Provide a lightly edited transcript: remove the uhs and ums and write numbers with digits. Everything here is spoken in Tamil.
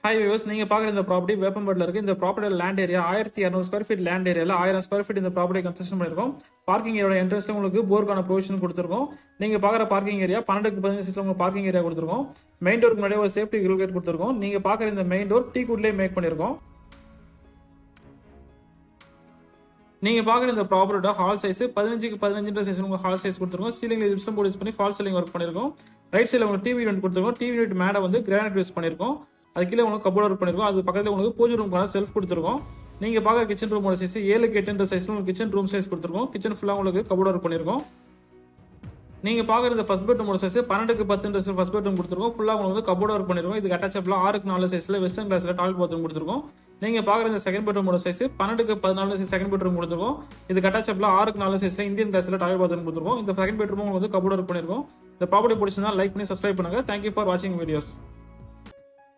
ஹாய் வியூவர்ஸ், நீங்க பாக்குற இந்த ப்ராப்பர்ட்டி வேப்பம்பேட்ல இருக்கு. இந்த ப்ராப்பர்ட்டியோட land area 1200 square feet land ஏரியால 1000 ஸ்கொயர் ஃபீட் இந்த ப்ராப்பர்ட்டி கன்ஸ்ட்ரக்ஷன் பண்ணிருக்கோம். பார்க்கிங் ஏரியோட என்ட்ரன்ஸ்ல உங்களுக்கு போர்க்கான ப்ரொவிஷன் கொடுத்துருக்கோம். நீங்க பாக்குற பார்க்கிங் ஏரியா 12:15 சைஸ்ல உங்களுக்கு பார்க்கிங் ஏரியா கொடுத்துருக்கோம். மெயின் டோருக்கு முன்னாடி ஒரு சேஃப்டி கிரில் கேட் கொடுத்துருக்கோம். நீங்க பாக்குற இந்த மெயின் டோர் டீ குட்லயே மேக் பண்ணிருக்கோம். நீங்க பாக்குற இந்த ப்ராப்பர்ட்டியோட ஹால் சைஸ் 15x15 சைஸ் உங்களுக்கு ஹால் சைஸ் கொடுத்துருக்கோம். சீலிங்ல ஜிப்சம் போர்டு யூஸ் பண்ணி ஃபால் சீலிங் ஒர்க் பண்ணிருக்கோம். ரைட் சைடுல உங்களுக்கு டிவி யூனிட் கொடுத்துருக்கோம். டிவி யூனிட் மேல வந்து கிரானைட் யூஸ் பண்ணிருக்கோம். அது கீழே உங்களுக்கு கபோர்ட் ஒர்க் பண்ணிருக்கோம். அது பக்கத்துல உங்களுக்கு பூஜை ரூம்க்கான செல்ஃப் கொடுத்துருக்கோம். நீங்க பாக்குற கிச்சன் ரூமோட சைஸ் 7x8 சைஸ்ல உங்களுக்கு கிச்சன் ரூம் சைஸ் கொடுத்துருக்கோம். கிச்சன் ஃபுல்லா உங்களுக்கு கபோர்ட் ஒர்க் பண்ணிருக்கோம். நீங்க பாக்குற இந்த ஃபர்ஸ்ட் பெட்ரூமோட சைஸ் 12x10 ஃபர்ஸ்ட் பெட்ரூம் கொடுத்துருக்கோம். ஃபுல்லா உங்களுக்கு கபோர்ட் ஒர்க் பண்ணிருக்கோம். இது அட்டாச்சபிளா 6x4 சைஸ்ல வெஸ்டர்ன் கிளாஸ்ல டாய்லெட் பாத்ரூம் கொடுத்துருக்கோம். நீங்க பாக்குற இந்த செகண்ட் பெட்ரூமோட சைஸ் 12x14 செகண்ட் பெட்ரூம் கொடுத்துருக்கோம். இது அட்டாச்சபிளா 6x4 சைஸ்ல இந்தியன் கிளாஸ்ல டாய்லெட் பாத்ரூம் கொடுத்துருக்கோம். இந்த செகண்ட் பெட்ரூம் உங்களுக்கு கபோர்ட் ஒர்க் பண்ணிருக்கோம். இந்த ப்ராப்பர்ட்டி பிடிச்சிருந்தா லைக் பண்ணி சப்ஸ்கிரைப் பண்ணுங்க. தேங்க்யூ ஃபார் வாட்சிங் வீடியோஸ்.